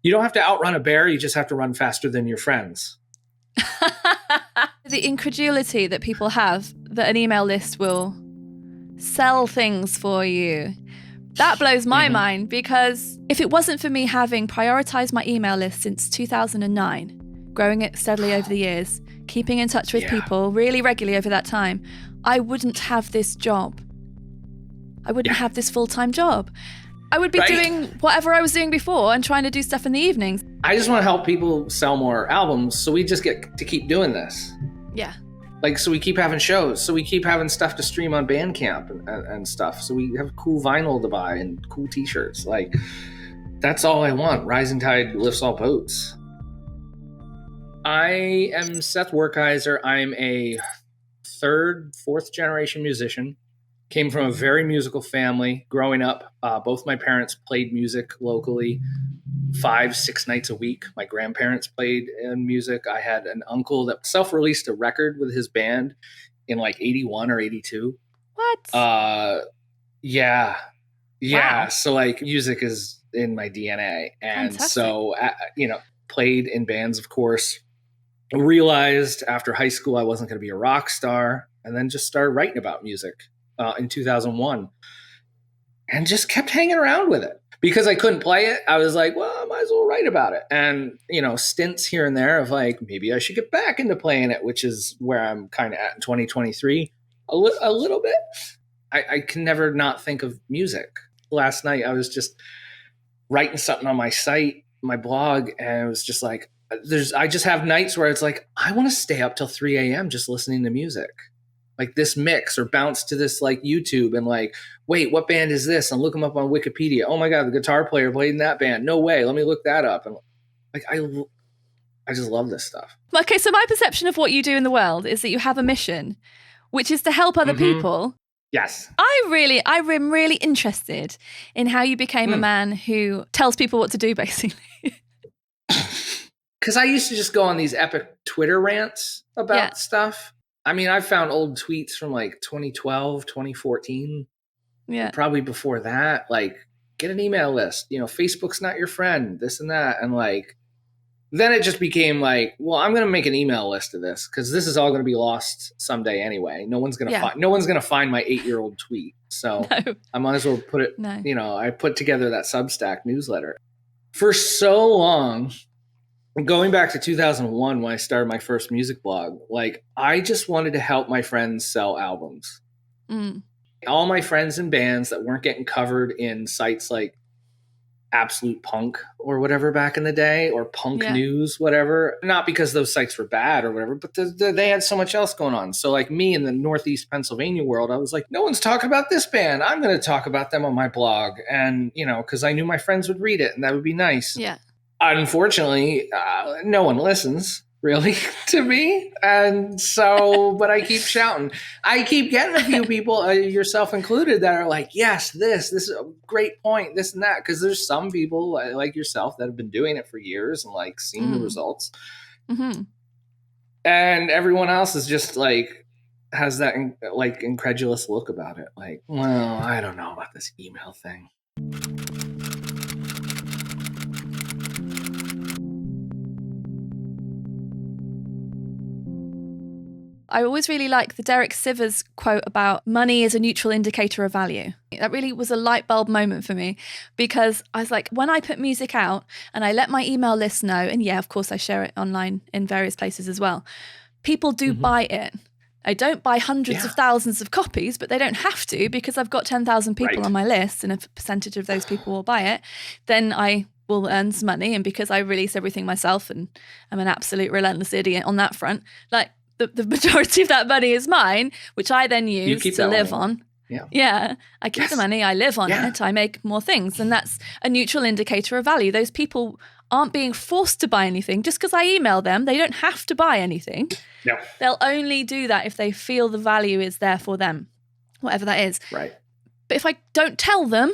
You don't have to outrun a bear. You just have to run faster than your friends. The incredulity that people have that an email list will sell things for you. That blows my mind, because if it wasn't for me having prioritized my email list since 2009, growing it steadily over the years, keeping in touch with people really regularly over that time, I wouldn't have this job. I wouldn't have this full-time job. I would be doing whatever I was doing before and trying to do stuff in the evenings. I just want to help people sell more albums, so we just get to keep doing this. Yeah. Like, so we keep having shows, so we keep having stuff to stream on Bandcamp and stuff. So we have cool vinyl to buy and cool t-shirts. Like, that's all I want. Rising tide lifts all boats. I am Seth Werkheiser. I'm a fourth generation musician. Came from a very musical family. Growing up, both my parents played music locally 5-6 nights a week. My grandparents played in music. I had an uncle that self-released a record with his band in like 81 or 82. What? Yeah. Wow. So like music is in my DNA. And Fantastic. so, played in bands, of course. Realized after high school I wasn't going to be a rock star, and then just started writing about music in 2001, and just kept hanging around with it. Because I couldn't play it, I was like, well, I might as well write about it. And, stints here and there of like, maybe I should get back into playing it, which is where I'm kind of at in 2023. A little bit. I can never not think of music. Last night, I was just writing something on my site, my blog, and it was just like, I just have nights where it's like, I want to stay up till 3 a.m. just listening to music. Like this mix, or bounce to this like YouTube and like, wait, what band is this? And look them up on Wikipedia. Oh my God, the guitar player played in that band. No way. Let me look that up. And like, I just love this stuff. Okay, so my perception of what you do in the world is that you have a mission, which is to help other people. Yes. I'm really interested in how you became a man who tells people what to do, basically. Because I used to just go on these epic Twitter rants about stuff. I mean, I found old tweets from like 2012, 2014. Yeah. Probably before that, like, get an email list. Facebook's not your friend, this and that. And like, then it just became like, well, I'm going to make an email list of this because this is all going to be lost someday anyway. No one's going to find my 8-year-old tweet. So I might as well put it, I put together that Substack newsletter. For so long, going back to 2001 when I started my first music blog, like I just wanted to help my friends sell albums. All my friends and bands that weren't getting covered in sites like Absolute Punk or whatever back in the day, or Punk News, whatever. Not because those sites were bad or whatever, but they had so much else going on. So like me in the Northeast Pennsylvania world, I was like, no one's talking about this band. I'm going to talk about them on my blog. And, because I knew my friends would read it and that would be nice. Yeah. Unfortunately, no one listens really to me. And so, but I keep shouting. I keep getting a few people, yourself included, that are like, yes, this is a great point, this and that. Because there's some people like yourself that have been doing it for years and like seeing the results. Mm-hmm. And everyone else is just like, has that like incredulous look about it. Like, well, I don't know about this email thing. I always really like the Derek Sivers quote about money is a neutral indicator of value. That really was a light bulb moment for me, because I was like, when I put music out and I let my email list know, and yeah, of course I share it online in various places as well, people do buy it. I don't buy hundreds of thousands of copies, but they don't have to, because I've got 10,000 people on my list and a percentage of those people will buy it. Then I will earn some money. And because I release everything myself and I'm an absolute relentless idiot on that front, like, the majority of that money is mine, which I then use to live on. Yeah. I keep the money, I live on it, I make more things. And that's a neutral indicator of value. Those people aren't being forced to buy anything. Just because I email them, they don't have to buy anything. No. They'll only do that if they feel the value is there for them, whatever that is. Right. But if I don't tell them,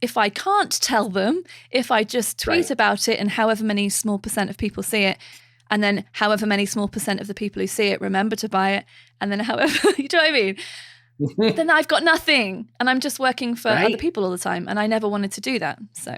if I can't tell them, if I just tweet about it and however many small percent of people see it, and then however many small percent of the people who see it remember to buy it, and then however, you know what I mean? Then I've got nothing. And I'm just working for other people all the time. And I never wanted to do that. So.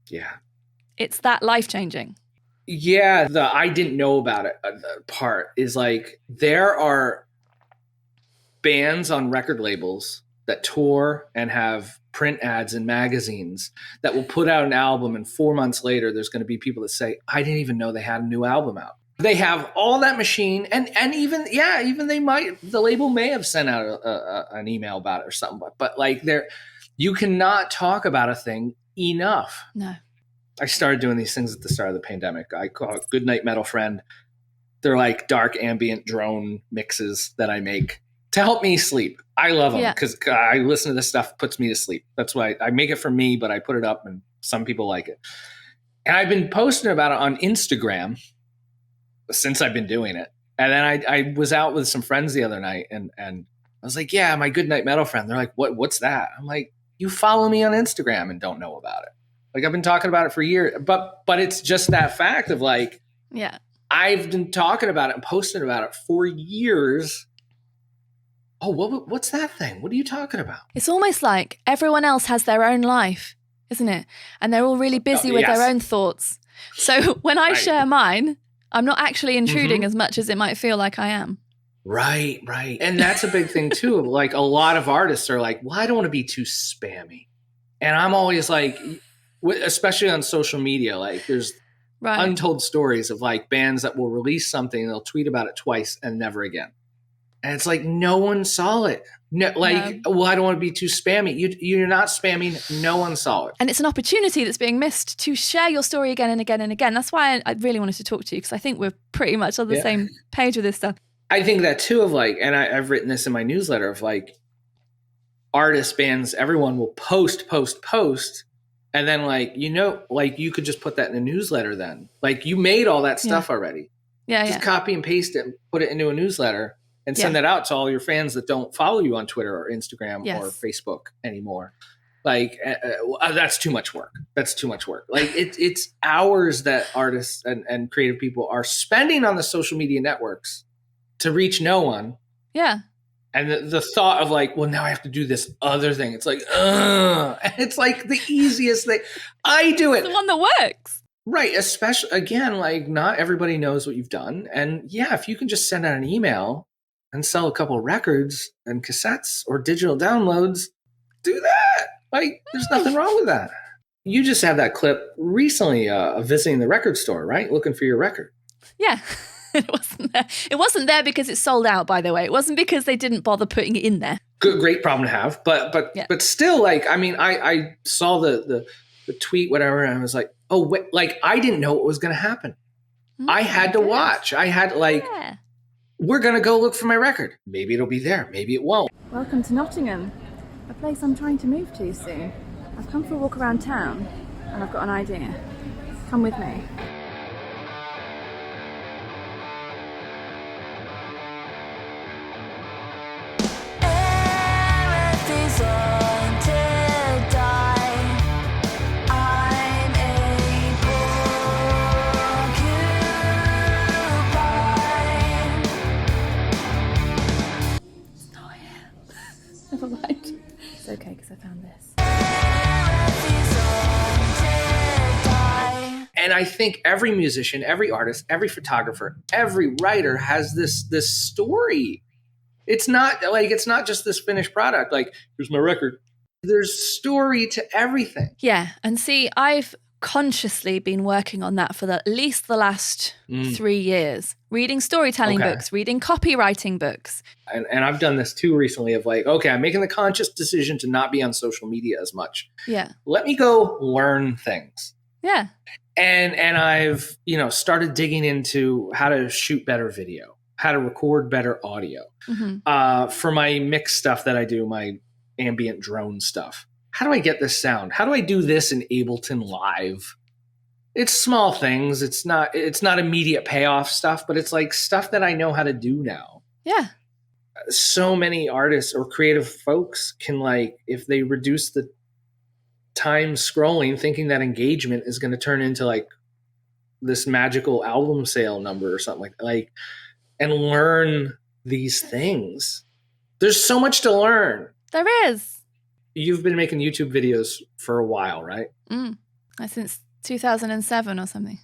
Yeah. It's that life-changing. Yeah, the I didn't know about it part is like there are bands on record labels that tour and have print ads in magazines that will put out an album, and 4 months later there's going to be people that say, I didn't even know they had a new album out. They have all that machine, and even they might, the label may have sent out an email about it or something, but like there, you cannot talk about a thing enough. No. I started doing these things at the start of the pandemic. I call it Goodnight Metal Friend. They're like dark ambient drone mixes that I make to help me sleep. I love them because I listen to this stuff, puts me to sleep. That's why I make it for me, but I put it up and some people like it. And I've been posting about it on Instagram since I've been doing it. And then I was out with some friends the other night and I was like, yeah, my Goodnight Metal Friend. They're like, what's that? I'm like, you follow me on Instagram and don't know about it. Like I've been talking about it for years, but it's just that fact of like, yeah, I've been talking about it and posting about it for years. Oh, what's that thing? What are you talking about? It's almost like everyone else has their own life, isn't it? And they're all really busy with their own thoughts. So when I share mine, I'm not actually intruding as much as it might feel like I am. Right. And that's a big thing too. Like a lot of artists are like, well, I don't want to be too spammy. And I'm always like, especially on social media, like there's untold stories of like bands that will release something and they'll tweet about it twice and never again. And it's like, no one saw it. No, well, I don't want to be too spammy. You're not spamming. No one saw it. And it's an opportunity that's being missed to share your story again and again and again. That's why I really wanted to talk to you, because I think we're pretty much on the same page with this stuff. I think that too, of like, and I've written this in my newsletter, of like artists, bands, everyone will post. And then like, like you could just put that in a newsletter then. Like you made all that stuff already. Yeah. Just copy and paste it and put it into a newsletter and send that out to all your fans that don't follow you on Twitter or Instagram or Facebook anymore. Like that's too much work. Like it's hours that artists and creative people are spending on the social media networks to reach no one. Yeah. And the thought of like, well, now I have to do this other thing. It's like, and it's like the easiest thing. I do it. It's the one that works. Right. Especially, again, like not everybody knows what you've done. And yeah, if you can just send out an email and sell a couple of records and cassettes or digital downloads, do that. Like there's nothing wrong with that. You just had that clip recently of visiting the record store, right? Looking for your record. Yeah. It wasn't there. It wasn't there because it sold out, by the way. It wasn't because they didn't bother putting it in there. Good, great problem to have. But still, like, I mean, I saw the tweet, whatever, and I was like, oh, wait, like, I didn't know what was going to happen. I had to watch. I had, like, we're going to go look for my record. Maybe it'll be there. Maybe it won't. Welcome to Nottingham, a place I'm trying to move to soon. I've come for a walk around town, and I've got an idea. Come with me. Never mind. It's okay because I found this. And I think every musician, every artist, every photographer, every writer has this story. It's not just this finished product. Like, here's my record. There's story to everything. Yeah. And see, I've consciously been working on that for at least the last 3 years. Reading storytelling books, reading copywriting books. And I've done this too recently of like, okay, I'm making the conscious decision to not be on social media as much. Yeah. Let me go learn things. Yeah. And I've, started digging into how to shoot better video, how to record better audio. For my mix stuff that I do, my ambient drone stuff. How do I get this sound? How do I do this in Ableton Live? It's small things. It's not immediate payoff stuff, but it's like stuff that I know how to do now. Yeah. So many artists or creative folks can, like, if they reduce the time scrolling, thinking that engagement is going to turn into like this magical album sale number or something like, and learn these things. There's so much to learn. There is. You've been making YouTube videos for a while, right? Since 2007 or something.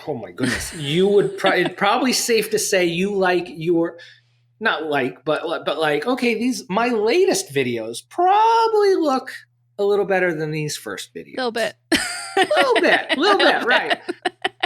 Oh my goodness. You would it's probably safe to say you like your not like, but like, okay, these my latest videos probably look a little better than these first A little videos. bit. Little bit, right.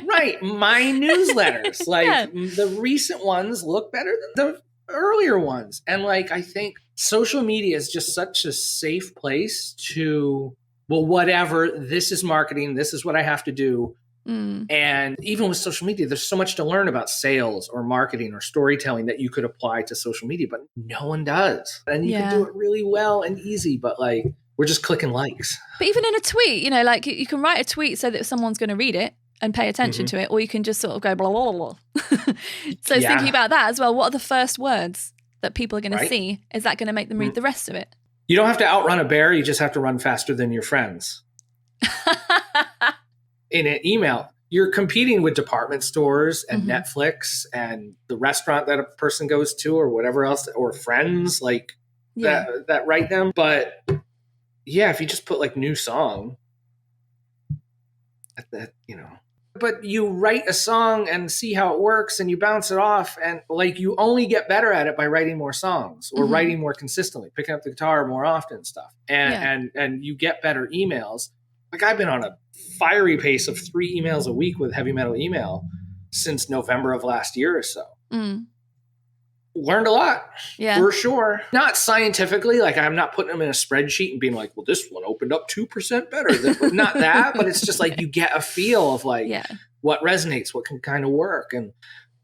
Right. My newsletters, like Yeah. the recent ones look better than the earlier ones. And like, I think social media is just such a safe place to, well, whatever, this is marketing, this is what I have to do. Mm. And even with social media, there's so much to learn about sales or marketing or storytelling that you could apply to social media, but no one does. And you can do it really well and easy, but like, we're just clicking likes. But even in a tweet, like you can write a tweet so that someone's going to read it and pay attention to it, or you can just sort of go blah, blah, blah, blah. So thinking about that as well, what are the first words that people are going to see? Is that going to make them read the rest of it? You don't have to outrun a bear. You just have to run faster than your friends. In an email, you're competing with department stores and Netflix and the restaurant that a person goes to or whatever else, or friends like that write them. But yeah, if you just put like new song, but you write a song and see how it works and you bounce it off, and like you only get better at it by writing more songs or writing more consistently, picking up the guitar more often and stuff. And you get better emails. Like I've been on a fiery pace of 3 emails a week with Heavy Metal Email since November of last year or so. Learned a lot, for sure. Not scientifically, like I'm not putting them in a spreadsheet and being like, well, this one opened up 2% better. Not that, but it's just like you get a feel of like what resonates, what can kind of work, and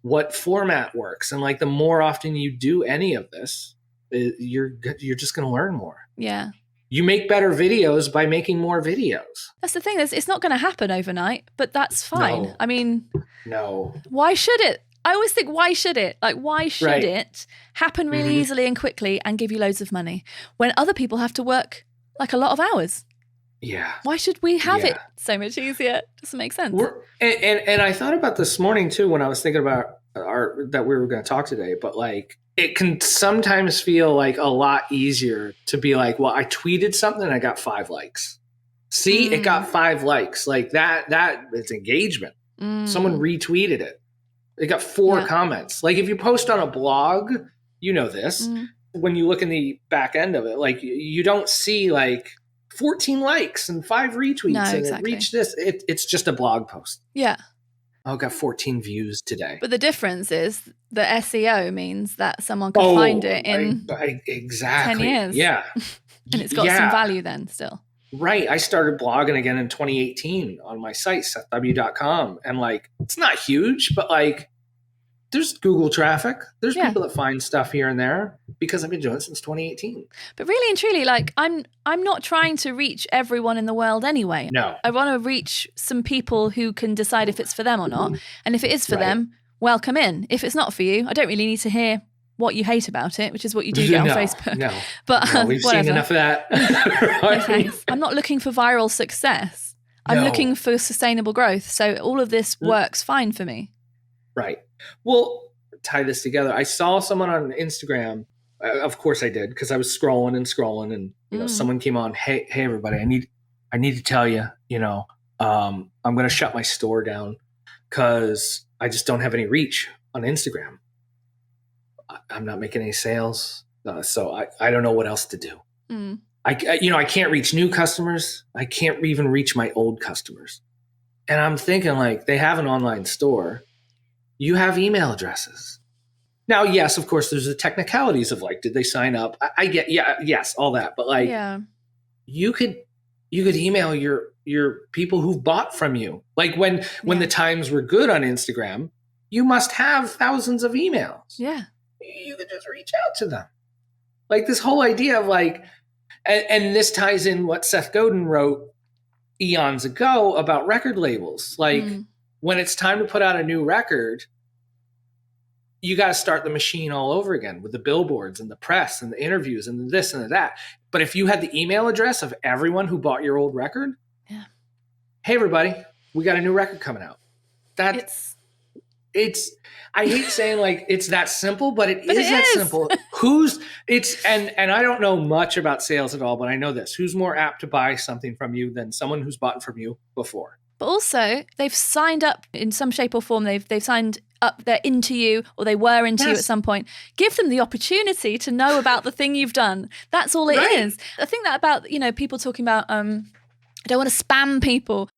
what format works. And like the more often you do any of this, you're just going to learn more. Yeah. You make better videos by making more videos. That's the thing. It's not going to happen overnight, but that's fine. No. I mean, no. Why should it? I always think, why should it? Like, why should it happen really easily and quickly and give you loads of money when other people have to work like a lot of hours? Yeah. Why should we have it so much easier? Doesn't make sense. And I thought about this morning too when I was thinking about that we were going to talk today, but like it can sometimes feel like a lot easier to be like, well, I tweeted something and I got 5 likes. See, it got 5 likes. Like that is engagement. Someone retweeted it. It got 4 comments. Like if you post on a blog, you know this, when you look in the back end of it, like you don't see like 14 likes and 5 retweets and it reached this. It's just a blog post. Yeah. Oh, got 14 views today. But the difference is the SEO means that someone can find it in exactly 10 years. Yeah. And it's got some value then still. Right. I started blogging again in 2018 on my site, SethW.com. And like, it's not huge, but like, there's Google traffic. There's people that find stuff here and there because I've been doing it since 2018. But really and truly, like, I'm not trying to reach everyone in the world anyway. No. I want to reach some people who can decide if it's for them or not. And if it is for them, welcome in. If it's not for you, I don't really need to hear what you hate about it, which is what you do get on Facebook. No, but we've seen enough of that. No, thanks. I'm not looking for viral success. I'm looking for sustainable growth. So all of this works fine for me. Right. Well, tie this together. I saw someone on Instagram. Of course I did, because I was scrolling and you know, someone came on. Hey, everybody! I need to tell you. You know, I'm going to shut my store down because I just don't have any reach on Instagram. I'm not making any sales, so I don't know what else to do. I can't reach new customers. I can't even reach my old customers. And I'm thinking, like, they have an online store. You have email addresses. Now, yes, of course, there's the technicalities of like, did they sign up? I get, yes, all that. But like, you could email your people who've bought from you. Like when the times were good on Instagram, you must have thousands of emails. Yeah. You could just reach out to them. Like this whole idea of like, and this ties in what Seth Godin wrote eons ago about record labels. Like when it's time to put out a new record, you got to start the machine all over again with the billboards and the press and the interviews and the this and the that. But if you had the email address of everyone who bought your old record, hey everybody, we got a new record coming out. It's I hate saying like it's that simple, but it is that simple. And I don't know much about sales at all, but I know this. Who's more apt to buy something from you than someone who's bought from you before? But also, they've signed up in some shape or form. They've signed up, they're into you, or they were into you at some point. Give them the opportunity to know about the thing you've done. That's all it is. I think that about, people talking about, I don't want to spam people.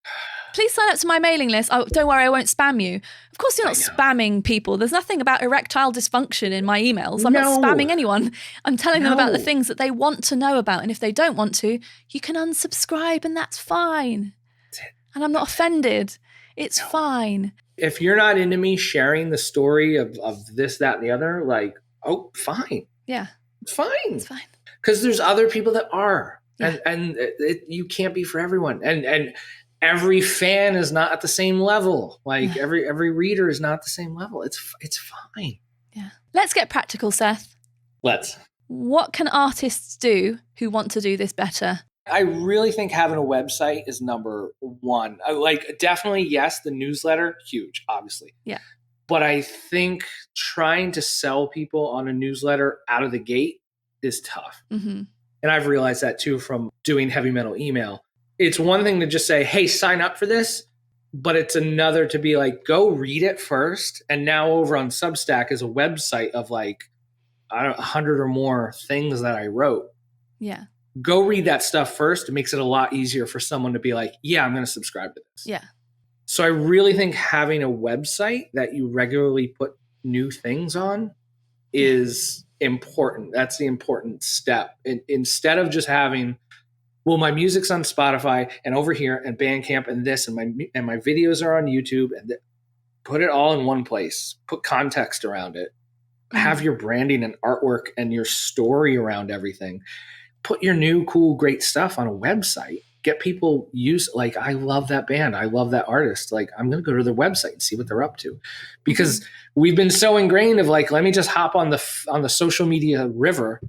Please sign up to my mailing list. Oh, don't worry, I won't spam you. Of course you're not spamming people. There's nothing about erectile dysfunction in my emails. I'm not spamming anyone. I'm telling them about the things that they want to know about. And if they don't want to, you can unsubscribe and that's fine. And I'm not offended. It's fine. If you're not into me sharing the story of this, that, and the other, like, oh, fine. Yeah. It's fine. It's fine. Because there's other people that are. Yeah. And you can't be for everyone. And every fan is not at the same level. Like every reader is not at the same level. It's fine. Yeah. Let's get practical, Seth. Let's. What can artists do who want to do this better? I really think having a website is number one. Like, definitely, yes, the newsletter, huge, obviously. Yeah. But I think trying to sell people on a newsletter out of the gate is tough. Mm-hmm. And I've realized that too from doing heavy metal email. It's one thing to just say, hey, sign up for this. But it's another to be like, go read it first. And now over on Substack is a website of like, 100 or more things that I wrote. Yeah. Go read that stuff first. It makes it a lot easier for someone to be like, yeah, I'm going to subscribe to this. Yeah. So I really think having a website that you regularly put new things on is important. That's the important step. Instead of just having, well, my music's on Spotify and over here and Bandcamp and this and my videos are on YouTube, and put it all in one place. Put context around it. Have your branding and artwork and your story around everything. Put your new, cool, great stuff on a website. Get people like, I love that band. I love that artist. Like, I'm going to go to their website and see what they're up to, because we've been so ingrained of like, let me just hop on the social media river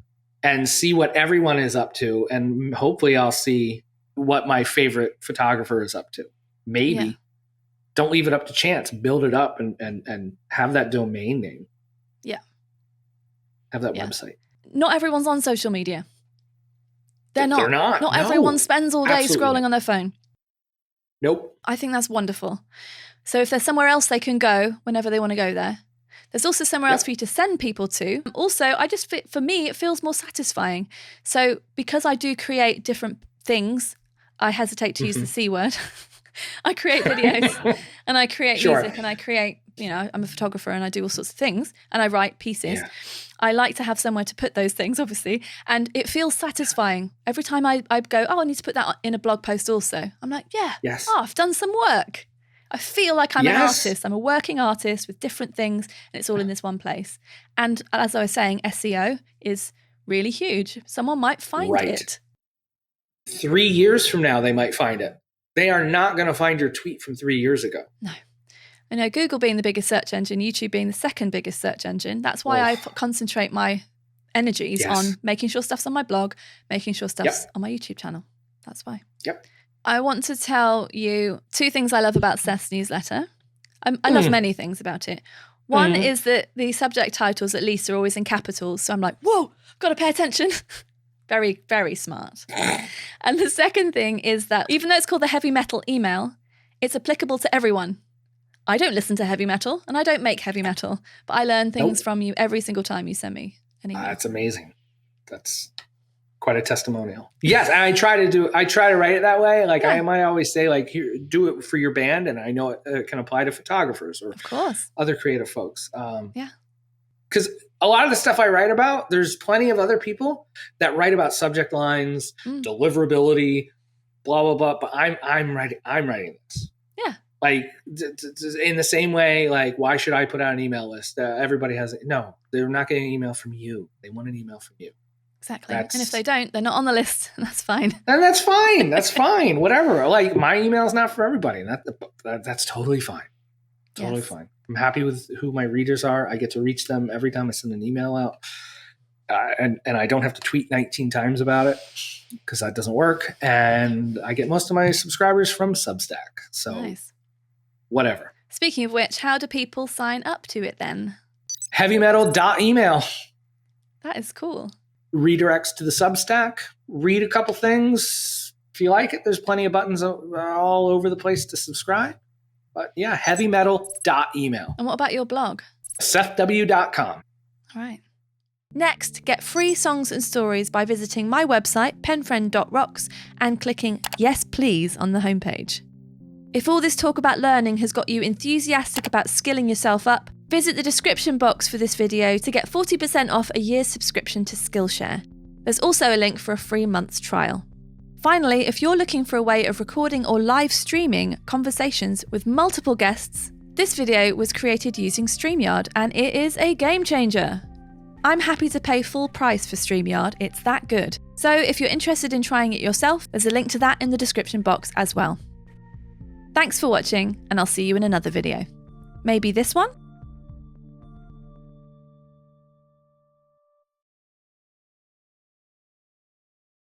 and see what everyone is up to. And hopefully I'll see what my favorite photographer is up to. Maybe. Yeah. Don't leave it up to chance. Build it up and have that domain name. Yeah. Have that website. Not everyone's on social media. They're not. Not. Not everyone spends all day scrolling on their phone. Nope. I think that's wonderful. So if there's somewhere else they can go whenever they want to go there, there's also somewhere else for you to send people to. Also, for me, it feels more satisfying. So because I do create different things, I hesitate to use the C word. I create videos and I create music and I create, I'm a photographer and I do all sorts of things and I write pieces. Yeah. I like to have somewhere to put those things, obviously. And it feels satisfying. Every time I go, I need to put that in a blog post also. I'm like, I've done some work. I feel like I'm an artist. I'm a working artist with different things and it's all in this one place. And as I was saying, SEO is really huge. Someone might find it. 3 years from now, they might find it. They are not going to find your tweet from 3 years ago. No. I know, Google being the biggest search engine, YouTube being the second biggest search engine. That's why I concentrate my energies on making sure stuff's on my blog, making sure stuff's on my YouTube channel. That's why. Yep. I want to tell you 2 things I love about Seth's newsletter. I love many things about it. One is that the subject titles, at least, are always in capitals. So I'm like, whoa, got to pay attention. Very, very smart. And the second thing is that even though it's called the heavy metal email, it's applicable to everyone. I don't listen to heavy metal and I don't make heavy metal, but I learn things from you every single time you send me an email. That's amazing. That's quite a testimonial. Yes, and I try to write it that way. Like I might always say, like, here, do it for your band, and I know it can apply to photographers or of course other creative folks. Because a lot of the stuff I write about, there's plenty of other people that write about subject lines, deliverability, blah blah blah. But I'm writing this. Yeah. Like in the same way, like, why should I put out an email list? Everybody has it. No, they're not getting an email from you. They want an email from you. Exactly. And if they don't, they're not on the list. And that's fine. And that's fine. That's fine. Whatever. Like, my email is not for everybody. That's totally fine. Totally fine. I'm happy with who my readers are. I get to reach them every time I send an email out. And I don't have to tweet 19 times about it because that doesn't work. And I get most of my subscribers from Substack. So whatever. Speaking of which, how do people sign up to it then? heavymetal.email. That is cool. Redirects to the Substack, read a couple things, If you like it, there's plenty of buttons all over the place to subscribe. But yeah, heavymetal.email. And what about your blog? SethW.com. All right. Next, get free songs and stories by visiting my website, penfriend.rocks, and clicking Yes Please on the homepage. If all this talk about learning has got you enthusiastic about skilling yourself up, visit the description box for this video to get 40% off a year's subscription to Skillshare. There's also a link for a free month's trial. Finally, if you're looking for a way of recording or live streaming conversations with multiple guests, this video was created using StreamYard and it is a game changer. I'm happy to pay full price for StreamYard, it's that good. So if you're interested in trying it yourself, there's a link to that in the description box as well. Thanks for watching, and I'll see you in another video. Maybe this one?